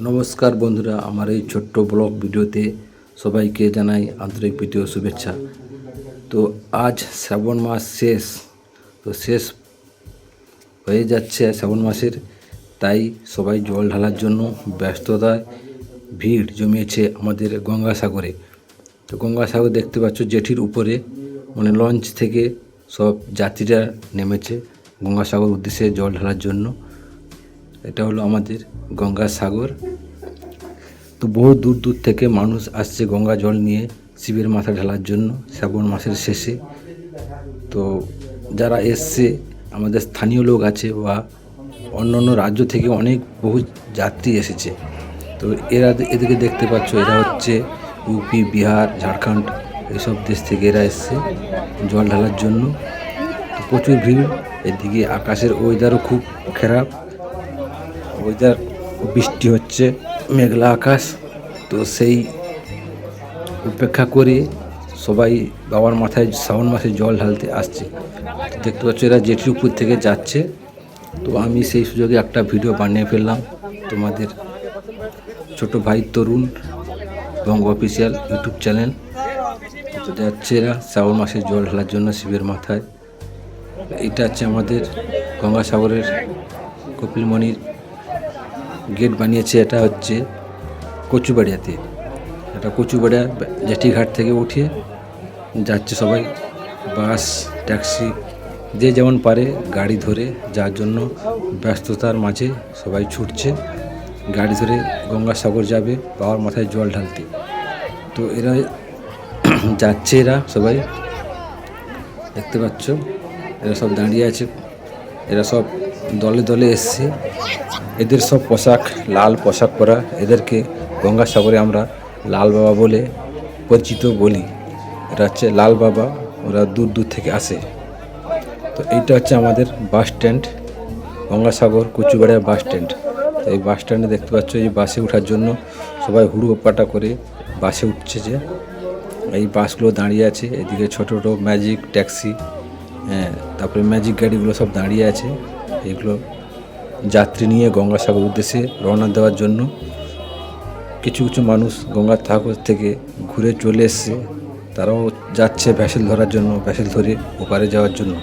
নমস্কার বন্ধুরা, আমার এই ছোট্ট ব্লগ ভিডিওতে সবাইকে জানাই আন্তরিক প্রীতীয় শুভেচ্ছা। তো আজ শ্রাবণ মাস শেষ, তো শেষ হয়ে যাচ্ছে শ্রাবণ মাসের, তাই সবাই জল ঢালার জন্য ব্যস্ততায় ভিড় জমিয়েছে আমাদের গঙ্গাসাগরে। তো গঙ্গাসাগর দেখতে পাচ্ছ জেটির উপরে, মানে লঞ্চ থেকে সব যাত্রীরা নেমেছে গঙ্গাসাগর উদ্দেশ্যে জল ঢালার জন্য। এটা হলো আমাদের গঙ্গাসাগর। তো বহু দূর দূর থেকে মানুষ আসছে গঙ্গা জল নিয়ে শিবের মাথা ঢালার জন্য শ্রাবণ মাসের শেষে। তো যারা এসছে, আমাদের স্থানীয় লোক আছে বা অন্য অন্য রাজ্য থেকে অনেক বহু যাত্রী এসেছে। তো এদিকে দেখতে পাচ্ছ, এরা হচ্ছে ইউপি, বিহার, ঝাড়খণ্ড এইসব দেশ থেকে এরা এসছে জল ঢালার জন্য। তো প্রচুর ভিড়। এদিকে আকাশের ওয়েদারও খুব খারাপ, ওয়েদার বৃষ্টি হচ্ছে, মেঘলা আকাশ। তো সেই উপেক্ষা করে সবাই বাবার মাথায় শ্রাবণ মাসে জল ঢালতে আসছে। দেখতে পাচ্ছ এরা জেটির উপর থেকে যাচ্ছে। তো আমি সেই সুযোগে একটা ভিডিও বানিয়ে ফেললাম তোমাদের ছোট ভাই তরুণ এবং অফিসিয়াল ইউটিউব চ্যানেল। তো যাচ্ছে এরা শ্রাবণ মাসে জল ঢালার জন্য শিবের মাথায়। এটা হচ্ছে আমাদের গঙ্গাসাগরের কপিলমণির গেট বানিয়েছে। এটা হচ্ছে কচুবাড়িয়াতে, এটা কচুবাড়িয়া জেটিঘাট থেকে উঠে যাচ্ছে সবাই, বাস, ট্যাক্সি, যে যেমন পারে গাড়ি ধরে, যার জন্য ব্যস্ততার মাঝে সবাই ছুটছে গাড়ি ধরে গঙ্গাসাগর যাবে বাবার মাথায় জল ঢালতে। তো এরা যাচ্ছে, এরা সবাই দেখতে পাচ্ছ, এরা সব দাঁড়িয়ে আছে, এরা সব দলে দলে এসছে। এদের সব পোশাক লাল পোশাক পরা, এদেরকে গঙ্গাসাগরে আমরা লাল বাবা বলে পরিচিত বলি। এটা হচ্ছে লাল বাবা, ওরা দূর দূর থেকে আসে। তো এইটা হচ্ছে আমাদের bus stand, Gangasagar Kachubaria bus stand. তো এই বাস স্ট্যান্ডে দেখতে পাচ্ছ এই বাসে ওঠার জন্য সবাই হুড়োপাটা করে বাসে উঠছে, যে এই বাসগুলো দাঁড়িয়ে আছে। এদিকে ছোটো ছোটো ম্যাজিক ট্যাক্সি, তারপরে ম্যাজিক গাড়িগুলো সব দাঁড়িয়ে আছে। এগুলো যাত্রী নিয়ে গঙ্গাসাগর উদ্দেশ্যে রওনা দেওয়ার জন্য। কিছু কিছু মানুষ গঙ্গার সাগর থেকে ঘুরে চলে এসছে, তারাও যাচ্ছে ভ্যাসেল ধরার জন্য, ভ্যাসেল ধরে ওপারে যাওয়ার জন্য।